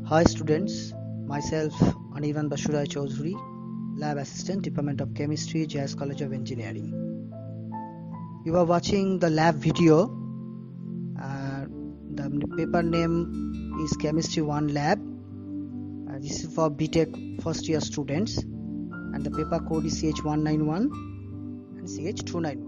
Hi students, myself Anirban Bashurai Chaudhuri, Lab Assistant, Department of Chemistry, JS College of Engineering. You are watching the lab video. The paper name is Chemistry 1 Lab. This is for BTech first year students, and the paper code is CH191 and CH291.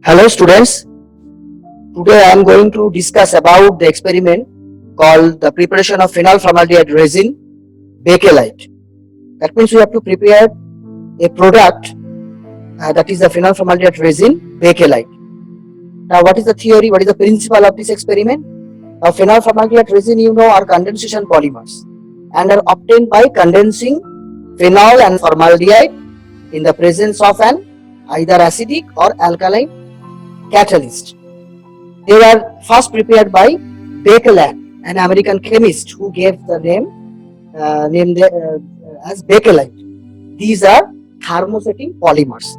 Hello students, today I am going to discuss about the experiment called the preparation of phenol formaldehyde resin bakelite. That means we have to prepare a product that is the phenol formaldehyde resin bakelite. Now what is the theory, what is the principle of this experiment? Now phenol formaldehyde resin are condensation polymers and are obtained by condensing phenol and formaldehyde in the presence of an either acidic or alkaline catalyst. They were first prepared by Bakelite, an American chemist who gave the name as bakelite. These are thermosetting polymers.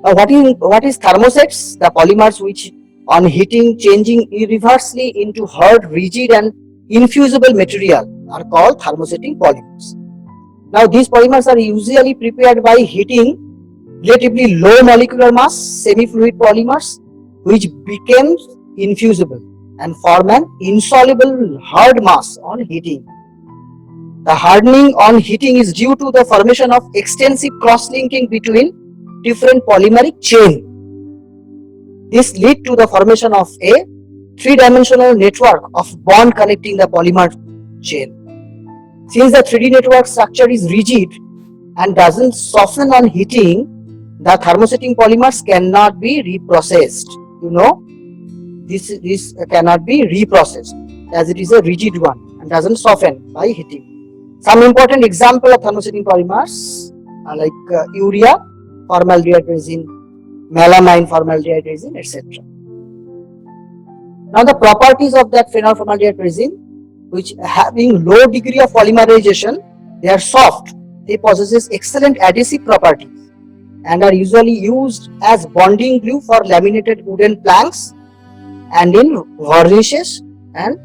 Now, what is thermosets? The polymers which, on heating, changing irreversibly into hard, rigid, and infusible material are called thermosetting polymers. Now, these polymers are usually prepared by heating relatively low molecular mass semi-fluid polymers which became infusible and form an insoluble hard mass on heating. The hardening on heating is due to the formation of extensive cross-linking between different polymeric chain. This leads to the formation of a three-dimensional network of bond connecting the polymer chain. Since the 3D network structure is rigid and doesn't soften on heating, the thermosetting polymers cannot be reprocessed. This cannot be reprocessed as it is a rigid one and doesn't soften by heating. Some important example of thermosetting polymers are like urea, formaldehyde resin, melamine formaldehyde resin, etc. Now the properties of that phenol formaldehyde resin, which having low degree of polymerization, they are soft, they possess excellent adhesive properties and are usually used as bonding glue for laminated wooden planks and in varnishes and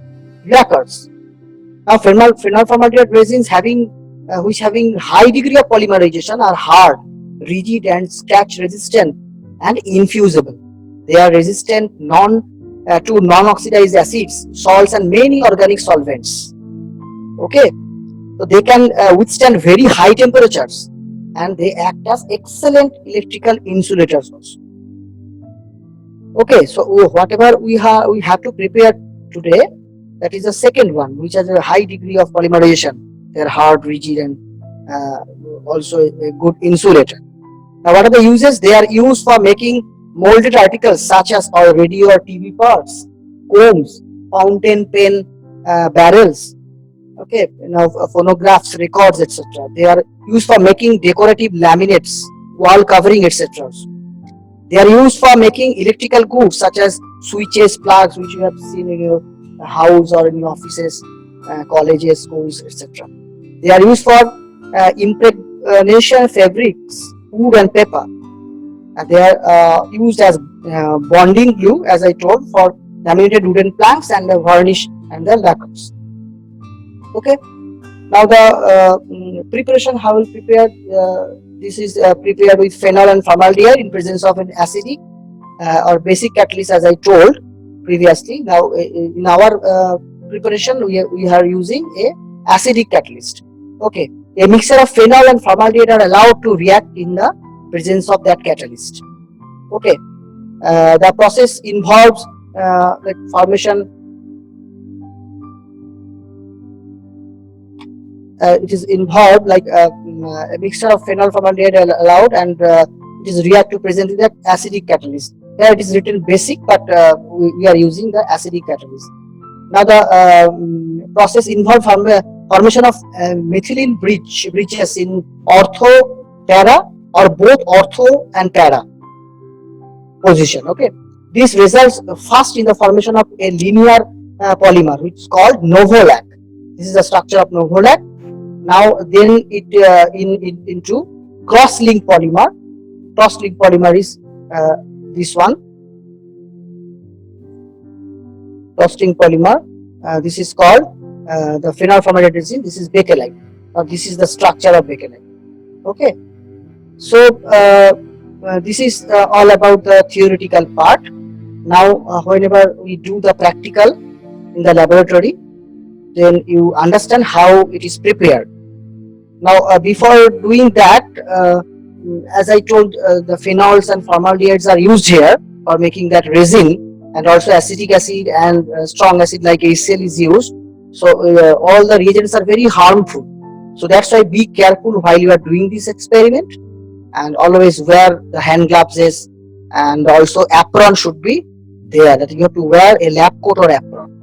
lacquers. Now phenol formaldehyde resins which having high degree of polymerization are hard, rigid and scratch resistant and infusible. They are resistant to non-oxidized acids, salts and many organic solvents. Okay, so they can withstand very high temperatures and they act as excellent electrical insulators also. Okay, so whatever we have to prepare today, that is the second one, which has a high degree of polymerization. They are hard, rigid and also a good insulator. Now what are the uses? They are used for making molded articles such as our radio or TV parts, combs, fountain pen barrels, okay, phonographs, records, etc. They are used for making decorative laminates, wall covering, etc. They are used for making electrical goods such as switches, plugs, which you have seen in your house or in your offices, colleges, schools, etc. They are used for impregnation fabrics, wood and paper. They are used as bonding glue, as I told, for laminated wooden planks and the varnish and the lacquers. Okay, now the preparation, how will prepare, this is prepared with phenol and formaldehyde in presence of an acidic or basic catalyst, as I told previously. Now in our preparation we are using a acidic catalyst. Okay, a mixture of phenol and formaldehyde are allowed to react in the presence of that catalyst. Okay, the process involves like formation. It is involved like a mixture of phenol formaldehyde allowed and it is react to present with the acidic catalyst. Here it is written basic, but we are using the acidic catalyst. Now the process involves formation of methylene bridges in ortho para or both ortho and para position. Okay, this results first in the formation of a linear polymer which is called novolac. This is the structure of novolac. Now then it into cross-linked polymer. Cross-linked polymer is this one, frosting polymer. This is called the phenol formaldehyde resin. This is bakelite. This is the structure of bakelite. Okay, so this is all about the theoretical part. Now, whenever we do the practical in the laboratory, then you understand how it is prepared. Now, before doing that, as I told, the phenols and formaldehydes are used here for making that resin, and also acetic acid and strong acid like HCl is used. So all the reagents are very harmful. So that's why be careful while you are doing this experiment, and always wear the hand gloves, and also apron should be there, that you have to wear a lab coat or apron.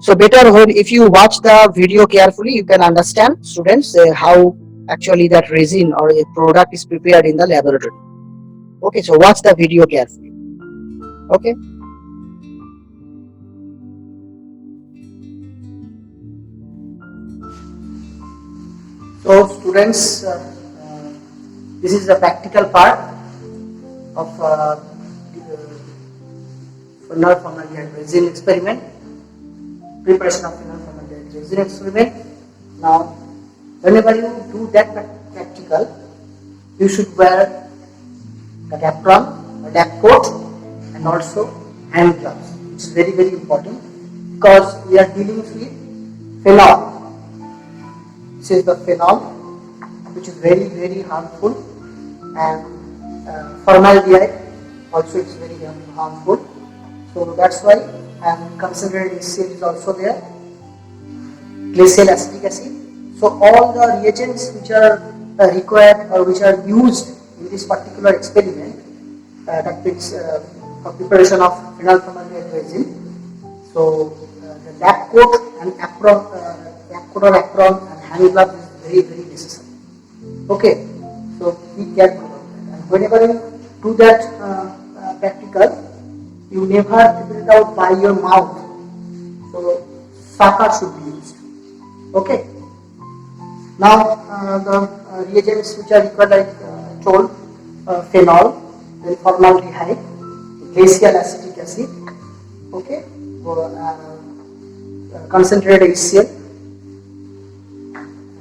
So better when if you watch the video carefully, you can understand, students, how actually that resin or a product is prepared in the laboratory. Okay, so watch the video carefully. Okay. So students, this is the practical part of phenol formaldehyde resin experiment. Preparation of phenol formaldehyde resin experiment. Now, whenever you do that practical, you should wear the apron, a lab coat, and also hand gloves. It's very, very important because we are dealing with phenol. This is the phenol, which is very, very harmful, and formaldehyde also is very harmful. So that's why, and concentrated HCl is also there, glacial acetic acid. So all the reagents which are required or which are used in this particular experiment, that means for preparation of phenol formaldehyde resin. So the lab coat and apron, and hand glove is very, very necessary. Okay, so be careful about that. And whenever you do that practical, you never prepare it out by your mouth. So sucker should be used. Okay. Now the reagents which are required, like told, phenol, then formaldehyde, glacial acetic acid, okay, concentrated HCl,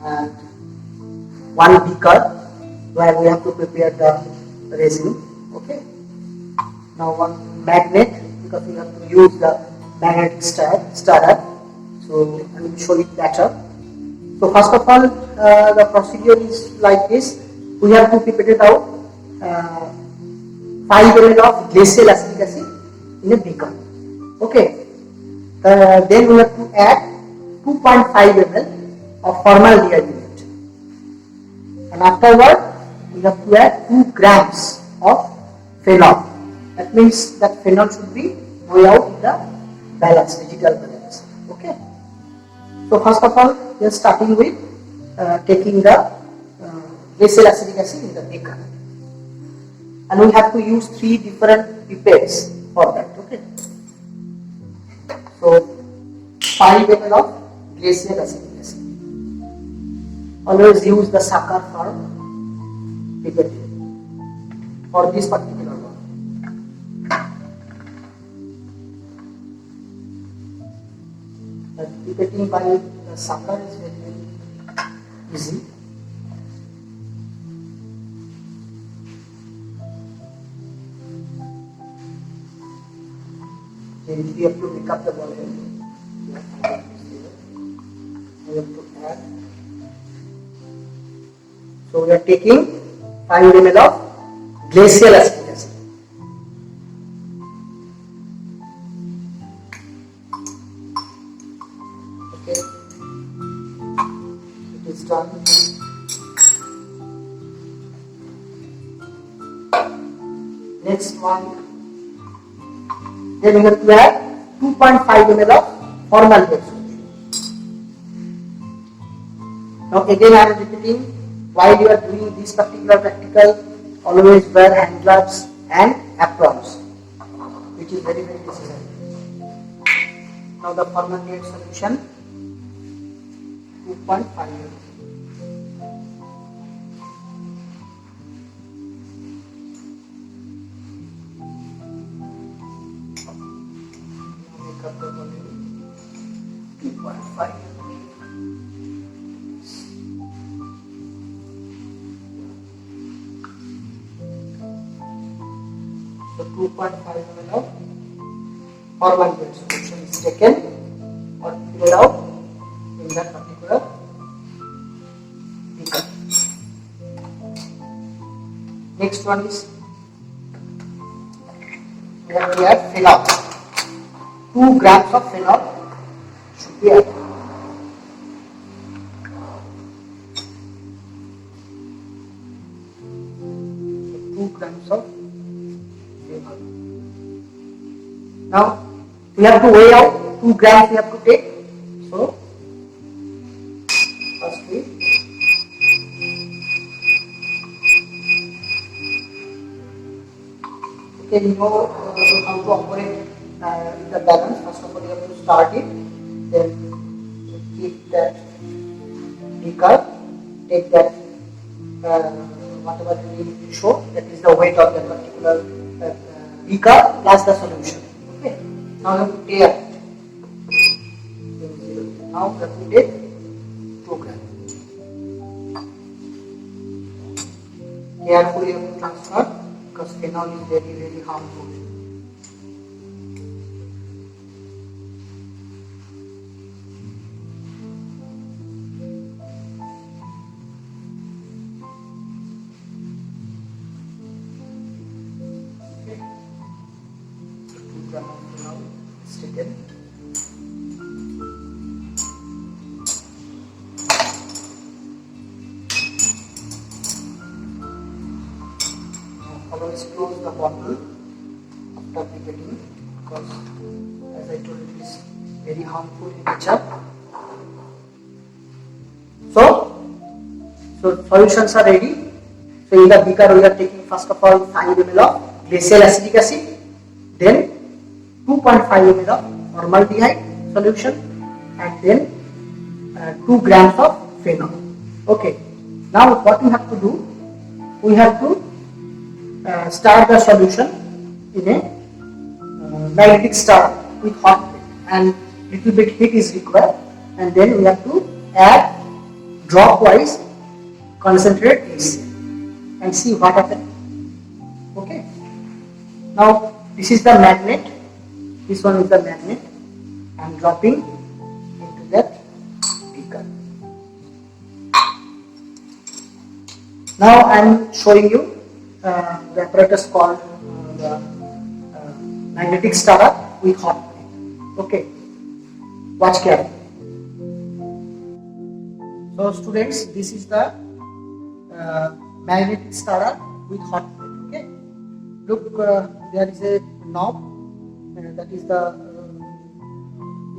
and one beaker where we have to prepare the resin. Okay. Now one magnet, because we have to use the magnetic stirrer. So I will show it better. So first of all, the procedure is like this. We have to prepare it out 5 ml of glacial acetic acid in a beaker. Okay. Then we have to add 2.5 ml of formaldehyde in it. And afterward, we have to add 2 grams of phenol. That means that phenol should be weighed out in the balance, digital balance. Okay. So first of all, we are starting with taking the glacial acetic acid in the beaker, and we have to use 3 different pipettes for that. Okay. So 5 ml of glacial acetic acid. Always use the sucker for pipette for this particular one. Pipetting by the sucker is very, very easy. Then we have to pick up the volume. We have to add. So we are taking 5 ml of glacial acetic acid. Okay, it is done. Next one. Then we have to add 2.5 ml of formaldehyde solution. Now again I am repeating, while you are doing this particular practical, always wear hand gloves and aprons, which is very, very necessary. Now the formaldehyde solution, 2.5 ml. of the volume 2.5. So 2.5 ml of formaldehyde solution is taken or filled out in that particular beaker. Next one is here we have phenol. 2 grams of phenol should be added. So 2 grams of phenol. Now we have to weigh out 2 grams we have to take. So firstly okay, you know how to operate the balance. First of all, you have to start it, then you keep that beaker, take that whatever you need to show, that is the weight of that particular beaker plus the solution. Okay, now you have to tear it. Now you have to take 2 grams. Carefully you have to transfer because phenol is very harmful. Okay. So 2 grams of phenol is taken. Always close the bottle after pipetting because, as I told you, it is very harmful in nature. So solutions are ready. So in the beaker we are taking first of all 5 ml of glacial acetic acid, then 2.5 ml of formaldehyde solution, and then 2 grams of phenol. Okay. Now what we have to do? We have to start the solution in a magnetic star with hot plate, and little bit heat is required, and then we have to add drop wise concentrate HCl and see what happens. Okay. Now this is the magnet, this one is the magnet. I am dropping into that beaker. Now I am showing you the apparatus called the magnetic stirrer with hot plate. Okay, watch carefully. So students, this is the magnetic stirrer with hot plate. Okay, look, there is a knob, that is the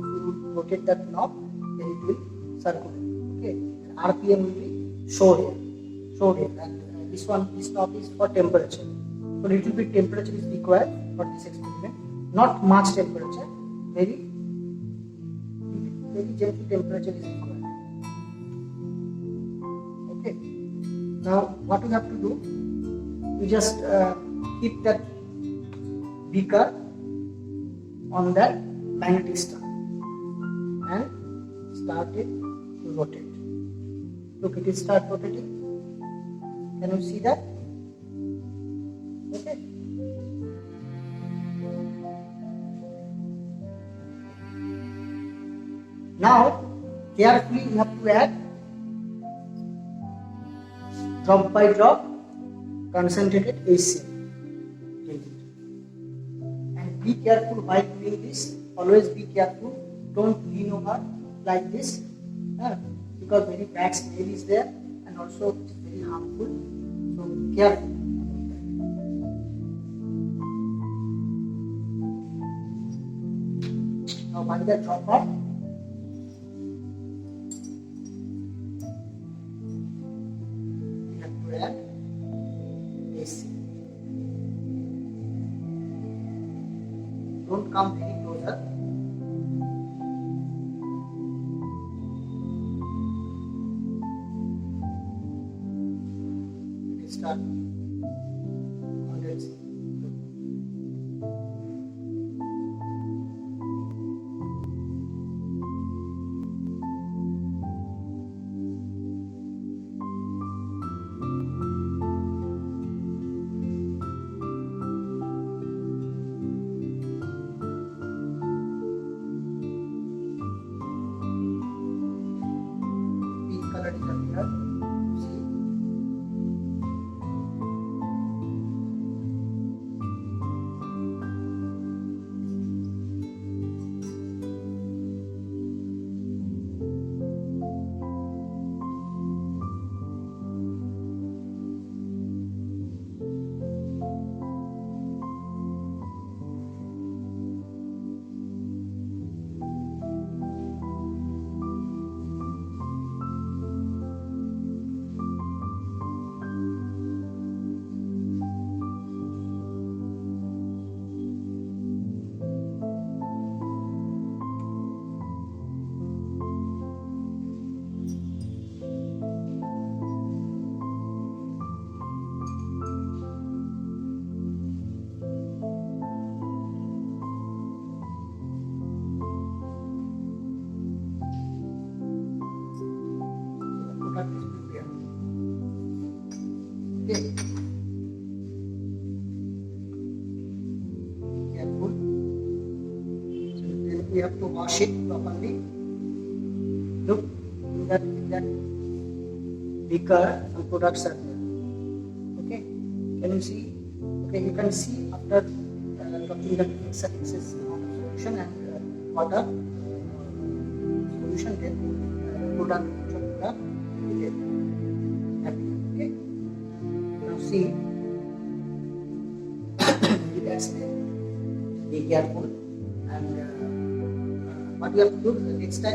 if you rotate that knob, then it will circulate. Okay, and RPM will be showed here, and this knob is for temperature. So little bit temperature is required for this experiment. Not much temperature, very gentle temperature is required. Okay. Now what we have to do? We just keep that beaker on that magnetic star and start it to rotate. Look, it will start rotating. Can you see that? Okay. Now, carefully you have to add drop by drop concentrated HCl. And be careful while doing this. Always be careful. Don't lean over like this, because very bad smell is there, and also it's very harmful. So be careful. Now by the dropper, we have to add HCl. Don't come very closer. Start condensing. we have to wash it properly. Look, in that beaker, some products are there. Okay, can you see? Okay, you can see after dropping the excess solution and water solution, then product will get happy. Okay, now see, that's it. Be careful, and what we have to do next we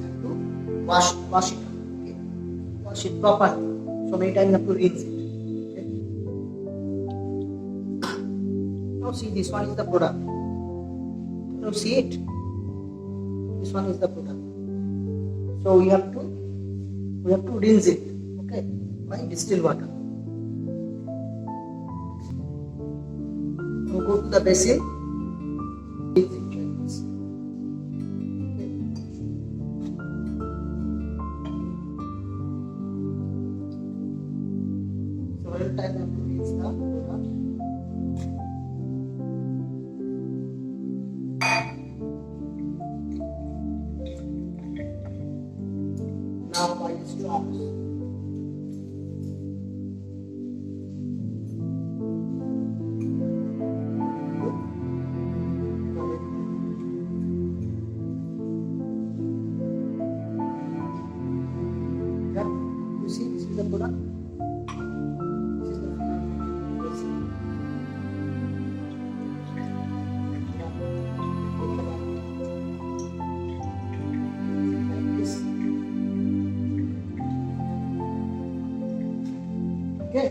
have to wash it. Okay, wash it properly. So many times you have to rinse it. Okay. Now see, this one is the product. Now see it. This one is the product. So we have to rinse it. Okay, by distilled water. Now go to the basin. Rinse it like this. Okay. So every time you have to rinse the product. Now by the straws. Yeah, you see, this is the product. This is the product. Like this. Okay.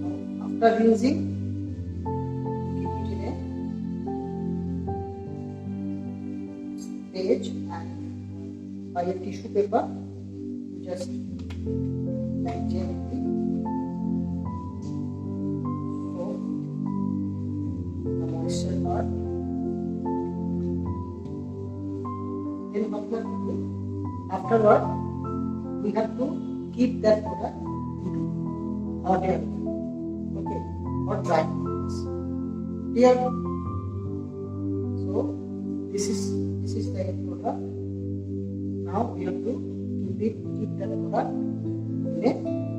Now, after rinsing, keep it in a page and by a tissue paper, you just like gently soak the moisture part. Then what we have to do? Afterward, we have to keep that product into hot air, okay, or dry here. So this is the end product. Now we have to keep that product in a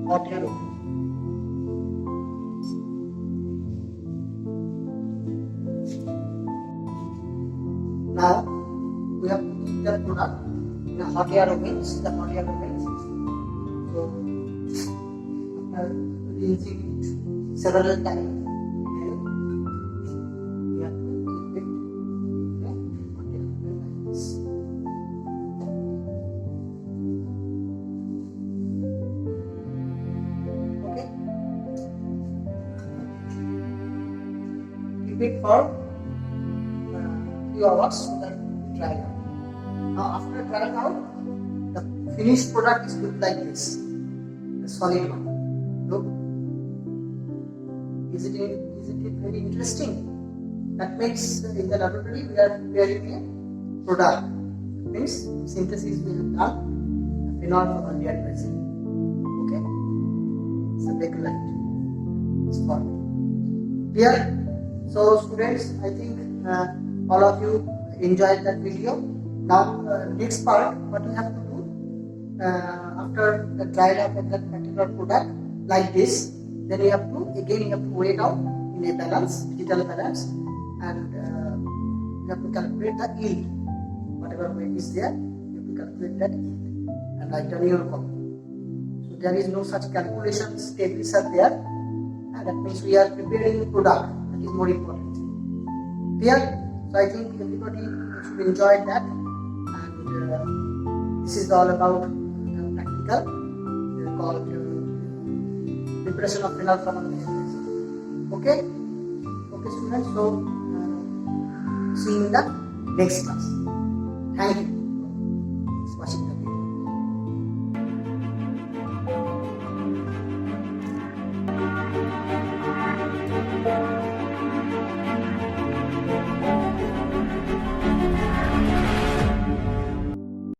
hot air oven. Now we have to keep that product in a hot air oven. This is the hot air oven. So after rinsing it several times, we have to keep it in a hot air oven like this. Okay. Keep it for few hours so that it dry out. Now after drying out, the finished product is look like this. The solid one. Look. Is it very interesting? That means in the laboratory we are preparing a product. That means synthesis we have done phenol formaldehyde resin. Okay? It's a bakelite. It's formed. Clear? So students, I think all of you enjoyed that video. Now next part, what you have to do after the dried up of that particular product like this, then you have to weigh it out in a balance, digital balance, and you have to calculate the yield. Whatever weight is there, you have to calculate that yield and write on your copy. So there is no such calculations tables are there, and that means we are preparing a product. That is more important. Clear? So I think everybody should enjoy that, and this is all about practical called preparation of phenol formaldehyde. Okay, students. So see you in the next class. Thank you.